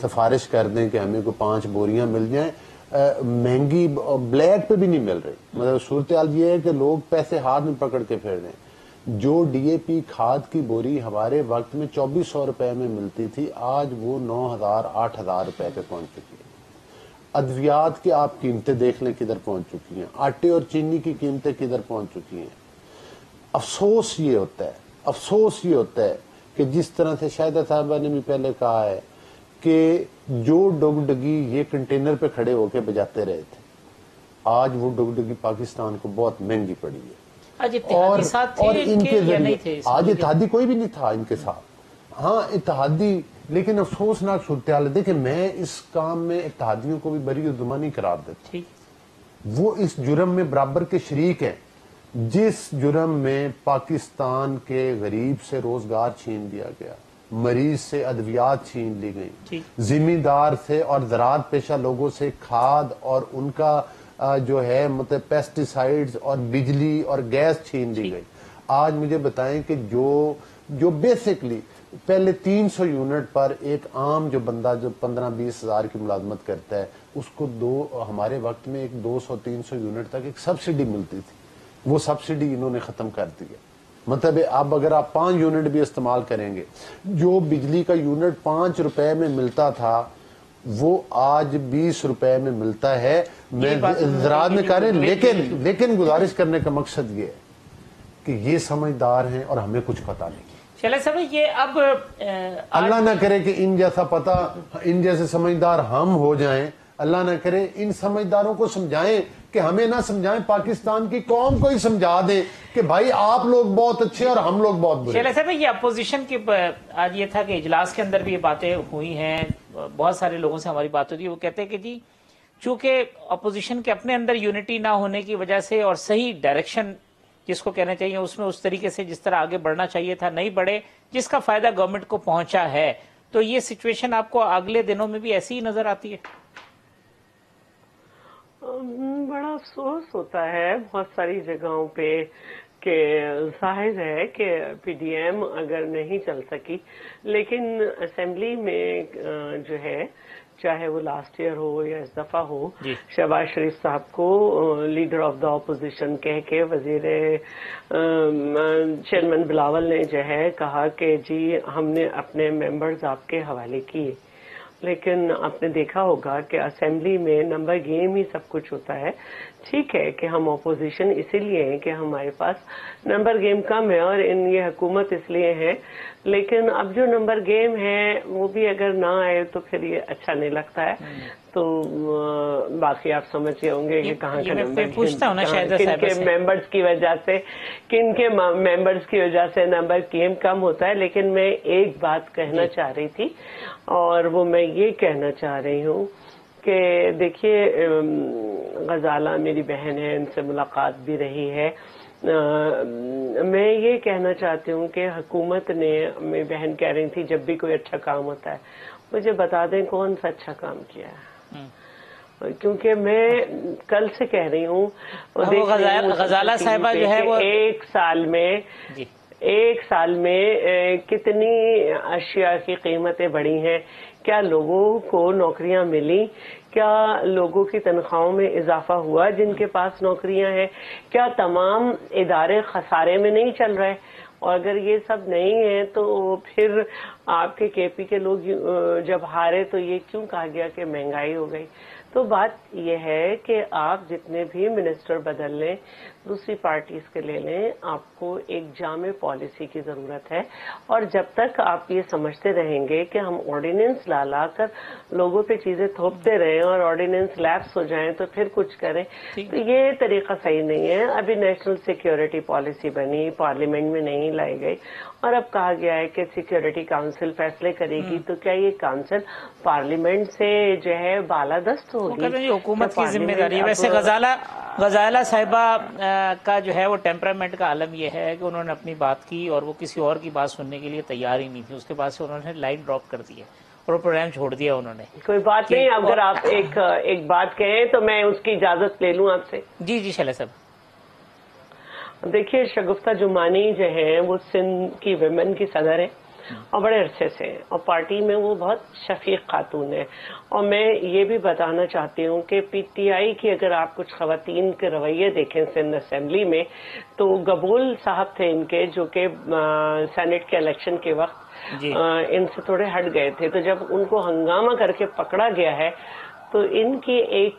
सिफारिश कर दें कि हमें को 5 बोरियां मिल जाएं। महंगी ब्लैक पे भी नहीं मिल रही। मतलब सूरत हाल ये है कि लोग पैसे हाथ में पकड़ के फिर रहे हैं। जो DAP खाद की बोरी हमारे वक्त में 2400 रुपए में मिलती थी, आज वो 9000-8000 रुपए पे पहुंच चुकी है। अद्वियात की आप कीमतें देख लें किधर पहुंच चुकी हैं, आटे और चीनी की कीमतें किधर पहुंच चुकी हैं। अफसोस ये होता है कि जिस तरह से शाहिदा साहबा ने भी पहले कहा है कि जो डुगडुगी ये कंटेनर पे खड़े होकर बजाते रहे थे, आज वो डुगडुगी पाकिस्तान को बहुत महंगी पड़ी है। और इनके जरिए आज इत्तेहादी कोई भी नहीं था इनके साथ। हाँ, इत्तेहादी, लेकिन अफसोसनाक सूरत हाल है। देखिए, मैं इस काम में इत्तेहादियों को भी बरी जुर्मानी करार देता। वो इस जुर्म में बराबर के शरीक हैं जिस जुर्म में पाकिस्तान के गरीब से रोजगार छीन लिया गया, मरीज से अद्वियात छीन ली गई, जिम्मेदार से और ज़राअत पेशा लोगों से खाद और उनका जो है मतलब पेस्टिसाइड्स और बिजली और गैस छीन ली गई। आज मुझे बताएं कि जो बेसिकली पहले 300 यूनिट पर एक आम जो बंदा जो 15-20 हज़ार की मुलाजमत करता है, उसको हमारे वक्त में एक 200-300 यूनिट तक एक सब्सिडी मिलती थी। वो सब्सिडी इन्होंने खत्म कर दी है। मतलब अब अगर आप 5 यूनिट भी इस्तेमाल करेंगे, जो बिजली का यूनिट 5 रुपए में मिलता था वो आज 20 रुपए में मिलता है। मैं ज़राअत में कह रहे हैं, लेकिन गुजारिश करने का मकसद ये है कि ये समझदार हैं और हमें कुछ पता नहीं। चले सब ये अब अल्लाह ना करे कि इन जैसे समझदार हम हो जाएं। अल्लाह ना करे, इन समझदारों को समझाएं कि हमें ना समझाएं, पाकिस्तान की कौम को ही समझा दें कि भाई आप लोग बहुत अच्छे और हम लोग बहुत बुरे। चले साहब, ये अपोजिशन की आज ये था कि इजलास के अंदर भी ये बातें हुई हैं, बहुत सारे लोगों से हमारी बात होती है। वो कहते हैं कि जी चूंकि अपोजिशन के अपने अंदर यूनिटी ना होने की वजह से और सही डायरेक्शन जिसको कहना चाहिए उसमें उस तरीके से जिस तरह आगे बढ़ना चाहिए था नहीं बढ़े, जिसका फायदा गवर्नमेंट को पहुंचा है, तो ये सिचुएशन आपको अगले दिनों में भी ऐसी ही नजर आती है? बड़ा अफसोस होता है बहुत सारी जगहों पे कि जाहिर है कि PDM अगर नहीं चल सकी, लेकिन असेंबली में जो है चाहे वो लास्ट ईयर हो या इस दफा हो, शहबाज शरीफ साहब को लीडर ऑफ द ऑपोजिशन कह के वजीर चेयरमैन बिलावल ने जो है कहा कि जी हमने अपने मेंबर्स आपके हवाले किए, लेकिन आपने देखा होगा कि असेंबली में नंबर गेम ही सब कुछ होता है। ठीक है कि हम ऑपोजिशन इसीलिए हैं कि हमारे पास नंबर गेम कम है और ये हुकूमत इसलिए है, लेकिन अब जो नंबर गेम है वो भी अगर ना आए तो फिर ये अच्छा नहीं लगता है। तो बाकी आप समझ गए होंगे कि कहाँ का नंबर किनके मेंबर्स की वजह से, किनके मेंबर्स की वजह से नंबर गेम कम होता है। लेकिन मैं एक बात कहना चाह रही थी और वो मैं ये कहना चाह रही हूँ कि देखिए गजाला मेरी बहन है, इनसे मुलाकात भी रही है। मैं ये कहना चाहती हूँ कि हुकूमत ने, मेरी बहन कह रही थी जब भी कोई अच्छा काम होता है मुझे बता दें कौन सा अच्छा काम किया है, क्योंकि मैं कल से कह रही हूँ गजाला साहिबा जो है वो एक साल में कितनी अशिया की कीमतें बढ़ी हैं, क्या लोगों को नौकरियां मिली, क्या लोगों की तनख्वाहों में इजाफा हुआ जिनके पास नौकरियां हैं, क्या तमाम इदारे खसारे में नहीं चल रहे। और अगर ये सब नहीं है तो फिर आपके केपी के लोग जब हारे तो ये क्यों कहा गया कि महंगाई हो गई। तो बात यह है कि आप जितने भी मिनिस्टर बदल लें, दूसरी पार्टीज के ले लें, आपको एक जामे पॉलिसी की जरूरत है। और जब तक आप ये समझते रहेंगे कि हम ऑर्डिनेंस ला कर लोगों पे चीजें थोपते रहें और ऑर्डिनेंस लैप्स हो जाएं तो फिर कुछ करें, तो ये तरीका सही नहीं है। अभी नेशनल सिक्योरिटी पॉलिसी बनी, पार्लियामेंट में नहीं लाई गई और अब कहा गया है कि सिक्योरिटी काउंसिल फैसले करेगी। तो क्या ये काउंसिल पार्लियामेंट से जो है बालादस्त होगी? हुकूमत की जिम्मेदारी है। वैसे गजाला साहिबा का जो है वो टेम्परामेंट का आलम यह है कि उन्होंने अपनी बात की और वो किसी और की बात सुनने के लिए तैयार ही नहीं थी। उसके बाद से उन्होंने लाइन ड्रॉप कर दी है और वो प्रोग्राम छोड़ दिया उन्होंने। कोई बात नहीं, अगर आप एक बात कहें तो मैं उसकी इजाजत ले लूं आपसे। जी शैला साहब। देखिए शगुफ्ता जुमानी जो है वो सिंध की विमेन की सदर है और बड़े अरसे से, और पार्टी में वो बहुत शफीक खातून है। और मैं ये भी बताना चाहती हूँ कि पीटीआई की अगर आप कुछ खवातीन के रवैये देखें सिंध असेंबली में, तो गबूल साहब थे इनके जो कि सेनेट के इलेक्शन के वक्त इनसे थोड़े हट गए थे। तो जब उनको हंगामा करके पकड़ा गया है तो इनकी एक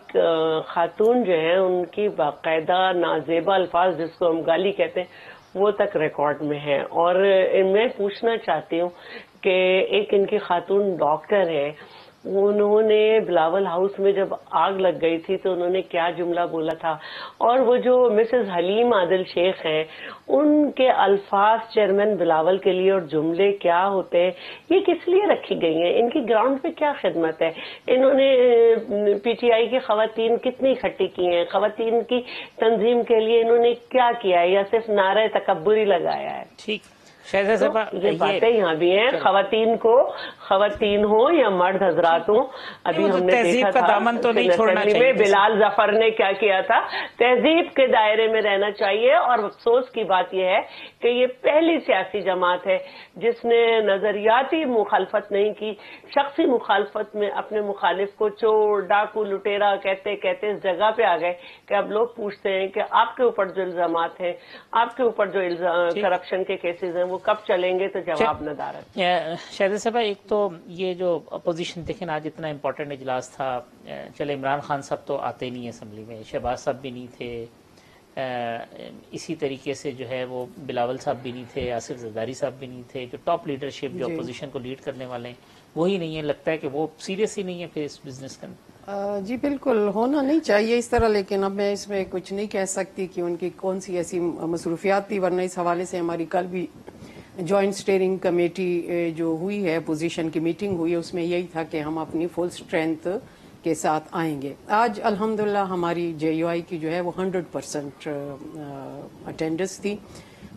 खातून जो है उनकी बाकायदा नाजेबा अल्फाज जिसको हम गाली कहते हैं वो तक रिकॉर्ड में है। और मैं पूछना चाहती हूँ कि एक इनकी खातून डॉक्टर है, उन्होंने बिलावल हाउस में जब आग लग गई थी तो उन्होंने क्या जुमला बोला था। और वो जो मिसेस हलीम आदिल शेख हैं उनके अल्फाज चेयरमैन बिलावल के लिए और जुमले क्या होते हैं, ये किस लिए रखी गई हैं, इनकी ग्राउंड पे क्या खिदमत है, इन्होंने पीटीआई की खवातीन कितनी इकट्ठी की हैं, खवातीन की तंजीम के लिए इन्होंने क्या किया है या सिर्फ नारे तकब्बुरी लगाया है। ठीक तो ये बातें यहाँ भी हैं। खवातीन हो या मर्द हजरात हो, अभी हमने देखा था तो नहीं छोड़ना चाहिए। में बिलाल जफर ने क्या किया था। तहजीब के दायरे में रहना चाहिए। और अफसोस की बात यह है कि ये पहली सियासी जमात है जिसने नजरियाती मुखालफत नहीं की, शख्सी मुखालफत में अपने मुखालिफ को चोर डाकू लुटेरा कहते कहते इस जगह पे आ गए कि अब लोग पूछते हैं कि आपके ऊपर जो इल्जामात हैं, आपके ऊपर जो करप्शन के केसेस हैं वो कब चलेंगे, तो जवाब नदारत। शाहिद साहब, एक तो ये जो अपोजिशन देखें आज इतना इम्पोर्टेंट इजलास था, चले इमरान खान साहब तो आते नहीं है असम्बली में, शहबाज साहब भी नहीं थे, इसी तरीके से जो है वो बिलावल साहब भी नहीं थे, आसिफ जरदारी साहब भी नहीं थे। जो टॉप लीडरशिप जो अपोजिशन को लीड करने वाले हैं वही नहीं है। लगता है कि वो सीरियस ही नहीं है फिर इस बिजनेस का। जी बिल्कुल होना नहीं चाहिए इस तरह, लेकिन अब मैं इसमें कुछ नहीं कह सकती कि उनकी कौन सी ऐसी मसरूफियात थी, वरना इस हवाले से हमारी कल भी जॉइंट स्टीयरिंग कमेटी जो हुई है, पोजीशन की मीटिंग हुई है, उसमें यही था कि हम अपनी फुल स्ट्रेंथ के साथ आएंगे। आज अल्हम्दुलिल्लाह हमारी जेयूआई की जो है वो 100% अटेंडेंस थी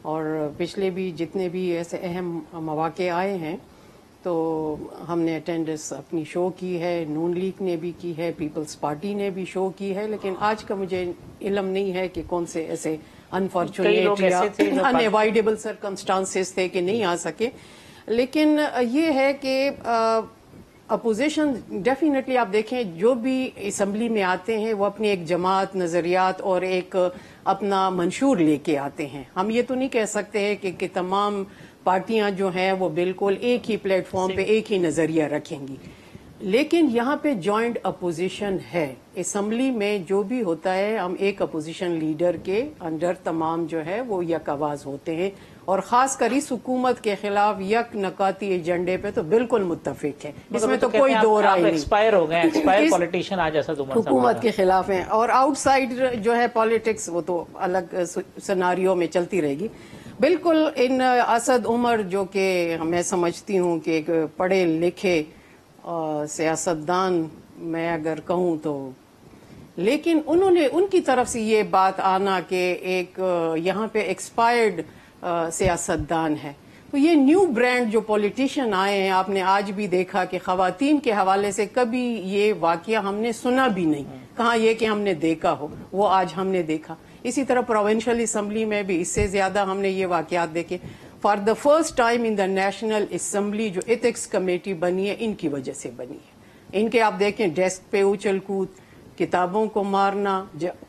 और पिछले भी जितने भी ऐसे अहम मौके आए हैं तो हमने अटेंडेंस अपनी शो की है, नून लीग ने भी की है, पीपल्स पार्टी ने भी शो की है। लेकिन आज का मुझे इल्म नहीं है कि कौन से ऐसे अनफॉर्चुनेट या अपोजिशन डेफिनेटली आप देखें जो भी असम्बली में आते हैं वो अपनी एक जमात, नजरियात और एक अपना मंशूर लेके आते हैं। हम ये तो नहीं कह सकते हैं कि तमाम पार्टियां जो हैं वो बिल्कुल एक ही प्लेटफॉर्म पे एक ही नजरिया रखेंगी, लेकिन यहाँ पे जॉइंट अपोजिशन है। असम्बली में जो भी होता है हम एक अपोजिशन लीडर के अंडर तमाम जो है वो यक आवाज होते हैं, और खास कर इस हुकूमत के खिलाफ यक नकाती एजेंडे पे तो बिल्कुल मुत्तफिक है, इसमें तो कोई दो राय नहीं। एक्सपायर हो गए, एक्सपायर पॉलिटिशियन आज असद उमर हुकूमत के खिलाफ हैं, और आउटसाइड जो है पॉलिटिक्स वो तो अलग सिनारियो में चलती रहेगी। बिल्कुल इन असद उमर जो कि मैं समझती हूँ कि एक पढ़े लिखे सियासतदान मैं अगर कहूँ तो, लेकिन उन्होंने उनकी तरफ से ये बात आना कि एक यहाँ पे एक्सपायर्ड सियासतदान है, तो ये न्यू ब्रांड जो पॉलिटिशियन आए हैं, आपने आज भी देखा कि खवातीन के हवाले से कभी ये वाकया हमने सुना भी नहीं, कहाँ ये कि हमने देखा हो, वो आज हमने देखा। इसी तरह प्रोविंशियल असम्बली में भी इससे ज्यादा हमने ये वाकयात देखे। For the first time in the national assembly जो एथिक्स कमेटी बनी है, इनकी वजह से बनी है। इनके आप देखें डेस्क पे उछल कूद, किताबों को मारना,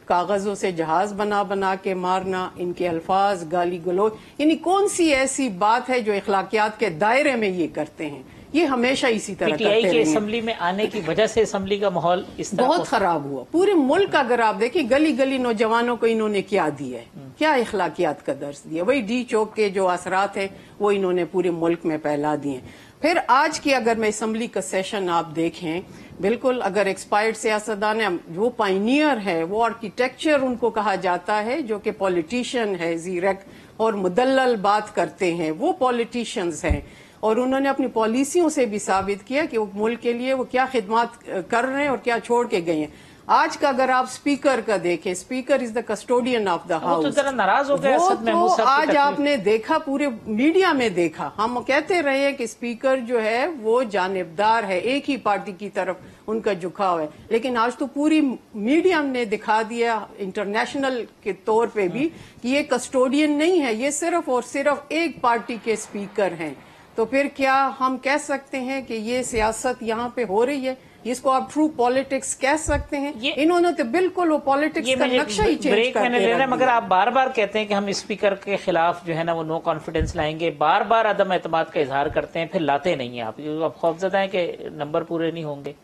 कागजों से जहाज बना बना के मारना, इनके अल्फाज, गाली गलोच, यानी कौन सी ऐसी बात है जो इखलाकियात के दायरे में ये करते हैं? ये हमेशा इसी तरह करते रहे। असम्बली में आने की वजह से असम्बली का माहौल इस तरह बहुत खराब हुआ। पूरे मुल्क अगर आप देखिए, गली गली नौजवानों को इन्होंने क्या दिया है, क्या इखलाकियात का दर्स दिया। वही डी चौक के जो असरात हैं वो इन्होंने पूरे मुल्क में फैला दिए। फिर आज की अगर मैं असम्बली का सेशन आप देखें, बिल्कुल अगर एक्सपायर्ड सियासतदान है, वो पाइनियर है, वो आर्किटेक्चर उनको कहा जाता है, जो कि पॉलिटिशियन है, जीरक और मुदल्लल बात करते हैं, वो पॉलिटिशियंस हैं। और उन्होंने अपनी पॉलिसियों से भी साबित किया कि वो मुल्क के लिए वो क्या खिदमत कर रहे हैं और क्या छोड़ के गए हैं। आज का अगर आप स्पीकर का देखें, speaker is the custodian of the house. तो जरा नाराज हो गए असद महमूद साहब। आज आपने देखा, पूरे मीडिया में देखा, हम कहते रहे कि स्पीकर जो है वो जानिबदार है, एक ही पार्टी की तरफ उनका झुकाव है, लेकिन आज तो पूरी मीडिया ने दिखा दिया इंटरनेशनल के तौर पे भी कि ये कस्टोडियन नहीं है, ये सिर्फ और सिर्फ एक पार्टी के स्पीकर हैं। तो फिर क्या हम कह सकते हैं कि ये सियासत यहाँ पे हो रही है? इसको आप ट्रू पॉलिटिक्स कह सकते हैं? इन्होंने तो बिल्कुल वो पॉलिटिक्स का नक्शा ही चेंज करके रख दिया। मगर आप बार बार कहते हैं कि हम स्पीकर के खिलाफ जो है ना वो नो कॉन्फिडेंस लाएंगे, बार बार अदम एतमाद का इजहार करते हैं, फिर लाते नहीं हैं। आप खौफजदा हैं कि नंबर पूरे नहीं होंगे?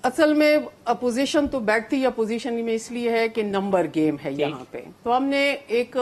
असल में अपोजिशन तो बैठती अपोजिशन में इसलिए है कि नंबर गेम है यहाँ पे, तो हमने एक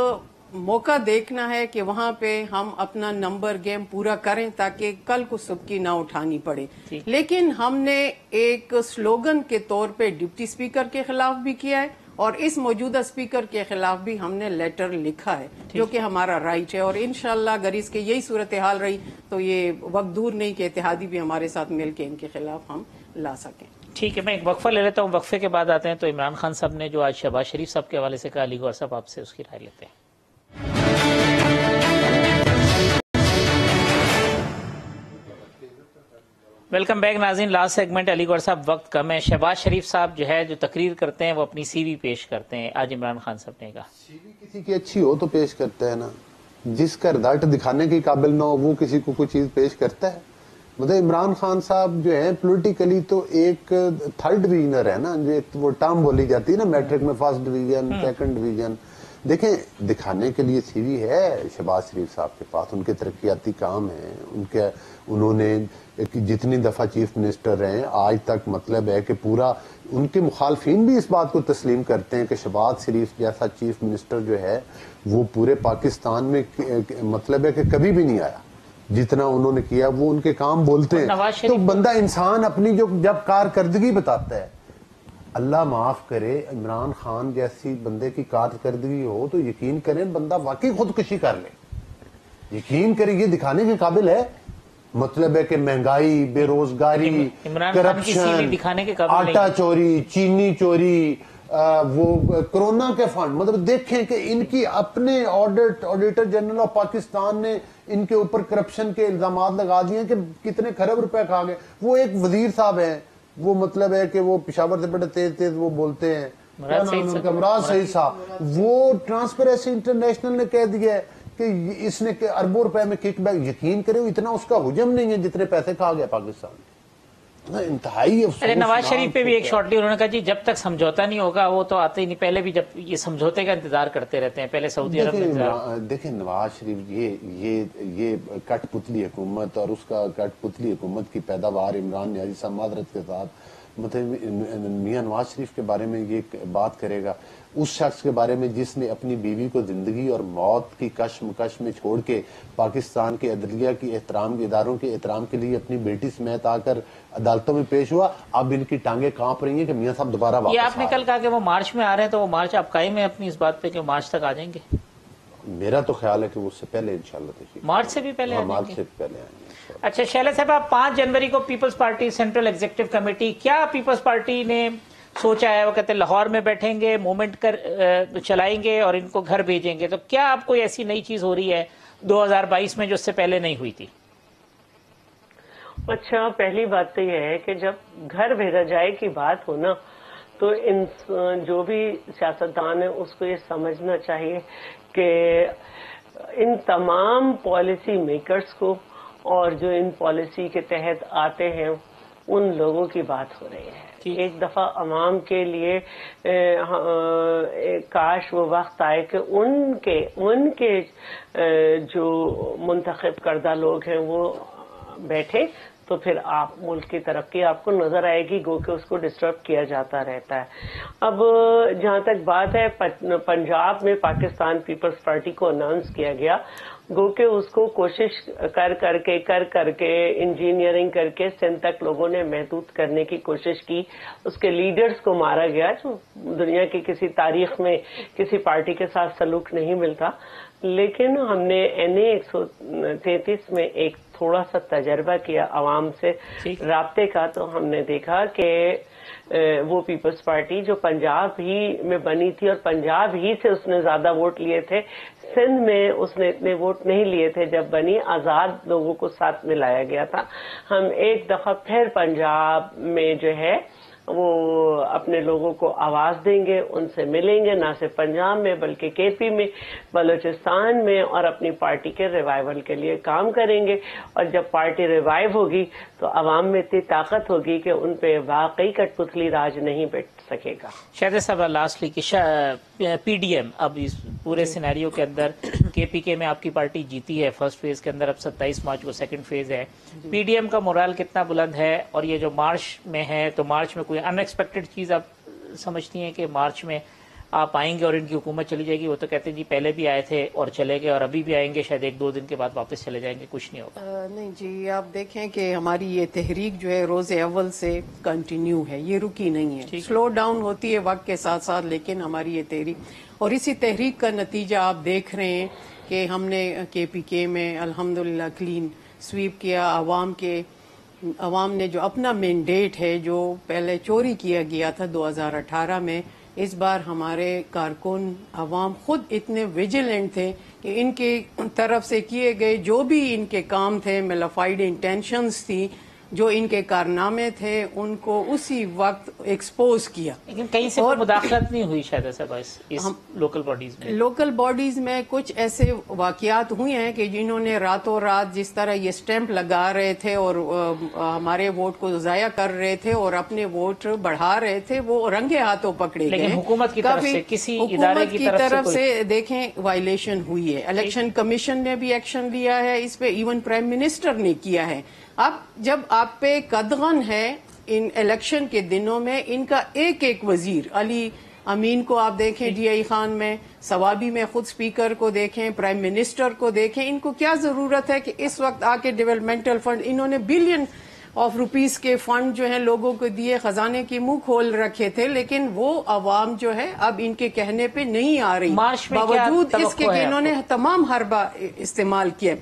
मौका देखना है कि वहां पे हम अपना नंबर गेम पूरा करें ताकि कल को सबकी ना उठानी पड़े। लेकिन हमने एक स्लोगन के तौर पे डिप्टी स्पीकर के खिलाफ भी किया है, और इस मौजूदा स्पीकर के खिलाफ भी हमने लेटर लिखा है, जो कि हमारा राइट है। और इंशाल्लाह अगर इसके यही सूरत हाल रही तो ये वक्त दूर नहीं कि इत्तेहादी भी हमारे साथ मिलकर इनके खिलाफ हम ला सकें। ठीक है, मैं एक वक्फा ले लेता हूँ, वक्फे के बाद आते हैं। तो इमरान खान साहब ने जो आज शहबाज शरीफ साहब के हवाले से कहा, अली गौहर साहब आपसे उसकी राय लेते हैं। वेलकम बैक नाज़रीन। लास्ट सेगमेंट, अली गौहर साहब वक्त कम है। शहबाज शरीफ साहब जो है जो तकरीर करते हैं वो अपनी सीवी पेश करते हैं। आज इमरान खान साहब ने कहा सीवी किसी की अच्छी हो तो पेश करते हैं ना, जिसका रिजल्ट दिखाने के काबिल ना हो वो किसी को कोई चीज पेश करता है। मतलब इमरान खान साहब जो है पॉलिटिकली तो एक थर्ड डिविजनर है ना, जो एक वो टर्म बोली जाती है ना मैट्रिक में, फर्स्ट डिवीजन सेकंड डिवीजन। देखें, दिखाने के लिए सीवी है शहबाज शरीफ साहब के पास, उनके तरक्याती काम है, उन्होंने जितनी दफा चीफ मिनिस्टर रहे आज तक, मतलब है कि पूरा उनके मुखालफिन भी इस बात को तस्लीम करते हैं कि शहबाज शरीफ जैसा चीफ मिनिस्टर जो है वो पूरे पाकिस्तान में मतलब है कि कभी भी नहीं आया जितना उन्होंने किया। वो उनके काम बोलते हैं तो बंदा इंसान अपनी जो जब कारकर्दगी बताता है, अल्लाह माफ करे इमरान खान जैसी बंदे की कारकर्दगी हो तो यकीन करें बंदा वाकई खुदकुशी कर ले, यकीन करें ये दिखाने के काबिल है। मतलब है कि महंगाई, बेरोजगारी, करप्शन, आटा चोरी, चीनी चोरी, वो कोरोना के फंड, मतलब देखें कि इनकी अपने ऑडिटर जनरल ऑफ पाकिस्तान ने इनके ऊपर करप्शन के इल्जाम लगा दिए कि कितने खरब रुपए खा गए। वो एक वजीर साहब हैं, वो मतलब है कि वो पेशावर से बड़े तेज तेज वो बोलते हैं, मुराद सईद साहब, वो ट्रांसपेरेंसी इंटरनेशनल ने कह दिया है कि इसने अरबों रुपए में किकबैक। यकीन करे इतना उसका हुजम नहीं है जितने पैसे खा गया पाकिस्तान। انتہائی نواز شریف پہ بھی ایک شارٹلی انہوں نے کہا جی جب تک سمجھوتا نہیں ہوگا وہ تو آتے ہی نہیں، پہلے بھی جب یہ سمجھوتے کا انتظار کرتے رہتے ہیں، پہلے سعودی عرب میں دیکھیں نواز شریف یہ کٹ پتلی حکومت اور اس کا کٹ پتلی حکومت کی پیداوار عمران نیازی صاحب معذرت کے ساتھ مطلب میاں نواز شریف کے بارے میں یہ بات کرے گا، اس شخص کے بارے میں جس نے اپنی بیوی کو زندگی اور موت کی کشمکش میں چھوڑ کے پاکستان کے عدلیہ کی اداروں کے احترام کے لیے اپنی بیٹی سمیت آ کر عدالتوں میں پیش ہوا، اب ان کی ٹانگیں کانپ رہی ہیں کہ میاں صاحب دوبارہ واپس یہ آپ نے کل کہا کہ وہ مارچ میں آ رہے ہیں، تو وہ مارچ آپ قائم ہیں اپنی اس بات پہ کہ مارچ تک آ جائیں گے؟ میرا تو خیال ہے کہ وہ اس سے پہلے انشاءاللہ مارچ سے بھی پہلے مارچ سے پہلے آئیں گے۔ اچھا شیلا صاحب، آپ 5 جنوری کو Peoples Party central executive committee, کیا پیپلز پارٹی نے سوچا ہے؟ وہ کہتے ہیں لاہور میں بیٹھیں گے، موومنٹ چلائیں گے اور ان کو گھر بھیجیں گے، تو کیا آپ کوئی ایسی نئی چیز ہو رہی ہے 2022 میں جو اس سے پہلے نہیں ہوئی تھی؟ اچھا، پہلی بات تو یہ ہے کہ جب گھر بھیجا جائے کی بات ہو نا، تو جو بھی سیاستدان ہے اس کو یہ سمجھنا چاہیے کہ ان تمام پالیسی میکرز کو اور جو ان پالیسی کے تحت آتے ہیں ان لوگوں کی بات ہو رہی ہے۔ ایک دفعہ عوام کے لیے کاش وہ وقت آئے کہ ان کے جو منتخب کردہ لوگ ہیں وہ بیٹھے، تو پھر آپ ملک کی ترقی آپ کو نظر آئے گی، گو کہ اس کو ڈسٹرب کیا جاتا رہتا ہے۔ اب جہاں تک بات ہے پنجاب میں پاکستان پیپلز پارٹی کو اناؤنس کیا گیا، گو کہ اس کو کوشش کر کے انجینئرنگ کر کے سندھ تک لوگوں نے محدود کرنے کی کوشش کی، اس کے لیڈرز کو مارا گیا، جو دنیا کی کسی تاریخ میں کسی پارٹی کے ساتھ سلوک نہیں ملتا۔ لیکن ہم نے NA 133 میں ایک تھوڑا سا تجربہ کیا عوام سے رابطے کا، تو ہم نے دیکھا کہ وہ پیپلز پارٹی جو پنجاب ہی میں بنی تھی اور پنجاب ہی سے اس نے زیادہ ووٹ لیے تھے، سندھ میں اس نے اتنے ووٹ نہیں لیے تھے، جب بنی آزاد لوگوں کو ساتھ میں لایا گیا تھا۔ ہم ایک دفعہ پھر پنجاب میں جو ہے وہ اپنے لوگوں کو آواز دیں گے، ان سے ملیں گے، نہ صرف پنجاب میں بلکہ KP میں، بلوچستان میں، اور اپنی پارٹی کے ریوائول کے لیے کام کریں گے۔ اور جب پارٹی ریوائیو ہوگی تو عوام میں اتنی طاقت ہوگی کہ ان پہ واقعی کٹ پتلی راج نہیں بیٹھ سکے گا۔ شہزاد صاحب لاسٹلی کہ PDM اب اس پورے سینیریو کے اندر KPK میں آپ کی پارٹی جیتی ہے فرسٹ فیز کے اندر، اب 27 مارچ کو سیکنڈ فیز ہے، PDM کا مورال کتنا بلند ہے؟ اور یہ جو مارچ میں ہے تو مارچ میں کوئی ان ایکسپیکٹڈ چیز آپ سمجھتی ہیں کہ مارچ میں آپ آئیں گے اور ان کی حکومت چلی جائے گی؟ وہ تو کہتے ہیں جی پہلے بھی آئے تھے اور چلے گئے اور ابھی بھی آئیں گے، شاید 1-2 دن کے بعد واپس چلے جائیں گے، کچھ نہیں ہوگا۔ نہیں جی، آپ دیکھیں کہ ہماری یہ تحریک جو ہے روز اول سے کنٹینیو ہے، یہ رکی نہیں ہے، سلو ڈاؤن ہوتی ہے وقت کے ساتھ ساتھ، لیکن ہماری یہ تحریک، اور اسی تحریک کا نتیجہ آپ دیکھ رہے ہیں کہ ہم نے KPK میں الحمدللہ کلین سویپ کیا، عوام نے جو اپنا مینڈیٹ ہے جو پہلے چوری کیا گیا تھا 2018 میں، اس بار ہمارے کارکن عوام خود اتنے ویجیلنٹ تھے کہ ان کی طرف سے کیے گئے جو بھی ان کے کام تھے، میلافائڈ انٹینشنز تھی، جو ان کے کارنامے تھے، ان کو اسی وقت ایکسپوز کیا۔ لیکن کہیں سے مداخلت نہیں ہوئی شاید ایسا اس لوکل باڈیز میں؟ لوکل باڈیز میں کچھ ایسے واقعات ہوئے ہیں کہ جنہوں نے راتوں رات جس طرح یہ سٹیمپ لگا رہے تھے اور ہمارے ووٹ کو ضائع کر رہے تھے اور اپنے ووٹ بڑھا رہے تھے، وہ رنگے ہاتھوں پکڑے گئے۔ لیکن حکومت کی طرف سے، کسی ادارے کی طرف سے دیکھیں وائلیشن ہوئی ہے، الیکشن کمیشن نے بھی ایکشن لیا ہے اس پہ، ایون پرائم منسٹر نے کیا ہے۔ اب جب آپ پہ قدغن ہے ان الیکشن کے دنوں میں، ان کا ایک وزیر، علی امین کو آپ دیکھیں DI خان میں، ثوابی میں خود اسپیکر کو دیکھیں، پرائم منسٹر کو دیکھیں، ان کو کیا ضرورت ہے کہ اس وقت آ کے ڈیولپمنٹل فنڈ، انہوں نے بلین آف روپیز کے فنڈ جو ہیں لوگوں کو دیے، خزانے کی منہ کھول رکھے تھے، لیکن وہ عوام جو ہے اب ان کے کہنے پہ نہیں آ رہی، باوجود اس کے کہ انہوں نے تمام حربہ استعمال کیے۔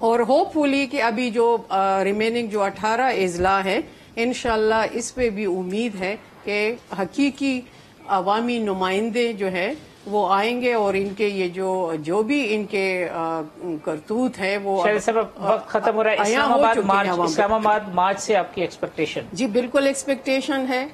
اور ہوپ فلی کہ ابھی جو ریمیننگ جو 18 اضلاع ہیں، انشاءاللہ اس پہ بھی امید ہے کہ حقیقی عوامی نمائندے جو ہے وہ آئیں گے اور ان کے یہ جو بھی ان کے کرتوت ہے وہ وقت ختم ہو رہا ہے۔ اسلام آباد مارچ سے آپ کی ایکسپیکٹیشن؟ جی بالکل ایکسپیکٹیشن ہے،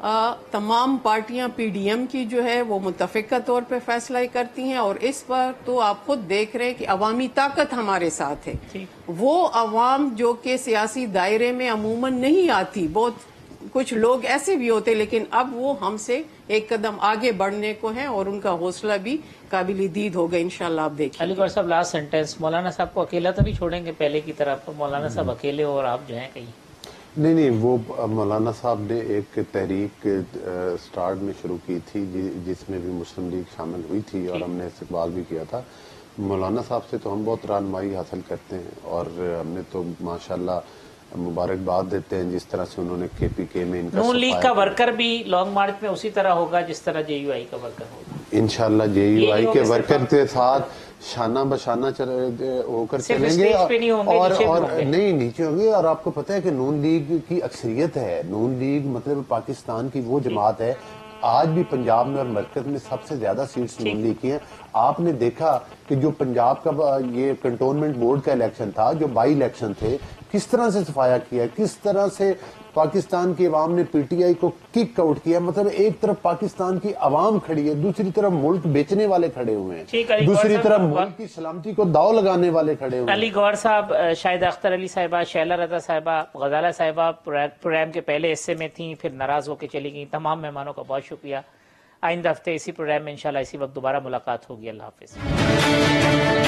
तमाम पार्टियां पीडीएम की जो है वो मुतफिका तौर पे फैसला करती हैं, और इस पर तो आप खुद देख रहे हैं कि अवामी ताकत हमारे साथ है। वो अवाम जो कि सियासी दायरे में अमूमन नहीं आती, बहुत कुछ लोग ऐसे भी होते, लेकिन अब वो हमसे एक कदम आगे बढ़ने को है और उनका हौसला भी काबिल दीद होगा इंशाल्लाह। आप देखिए। अली गौहर साहब, लास्ट सेंटेंस, मौलाना साहब को अकेला तो नहीं छोड़ेंगे पहले की तरह? तो मौलाना साहब अकेले और आप जो हैं कहीं? नहीं, वो मौलाना साहब ने एक तहरीक स्टार्ट में शुरू की थी जिसमें भी मुस्लिम लीग शामिल हुई थी और हमने इस्तकबाल भी किया था। मौलाना साहब से तो हम बहुत रहनुमाई हासिल करते हैं और हमने तो माशाल्लाह मुबारकबाद देते हैं जिस तरह से उन्होंने केपीके में इनका नून लीग का वर्कर भी लॉन्ग मार्च में उसी तरह होगा जिस तरह जेयूआई का वर्कर होगा इंशाल्लाह। जेयूआई के वर्कर के साथ शाना बशाना होकर चलेंगे और नहीं नीचे होंगे। और आपको पता है कि नून लीग की अक्सरियत है, नून लीग मतलब पाकिस्तान की वो जमात है, आज भी पंजाब में और मरकज में सबसे ज्यादा सीट्स नून लीग की हैं। आपने देखा कि जो पंजाब का ये कंटोनमेंट बोर्ड का इलेक्शन था, जो बाई इलेक्शन थे, किस तरह से सफाया किया, किस तरह से पाकिस्तान की अवाम ने पीटीआई को किक आउट किया। मतलब एक तरफ पाकिस्तान की अवाम खड़ी है, दूसरी तरफ मुल्क बेचने वाले खड़े हुए हैं, दूसरी तरफ मुल्क की सलामती को दाव लगाने वाले खड़े हुए हैं। अली गौहर साहब, शाहिदा अख्तर अली साहिबा, शैला रजा साहिबा, गजाला साहिबा प्रोग्राम के पहले हिस्से में थी, फिर नाराज होकर चली गई। तमाम मेहमानों का बहुत शुक्रिया। आइंदा हफ्ते इसी प्रोग्राम में इंशाल्लाह इसी वक्त दोबारा मुलाकात होगी। अल्लाह हाफिज।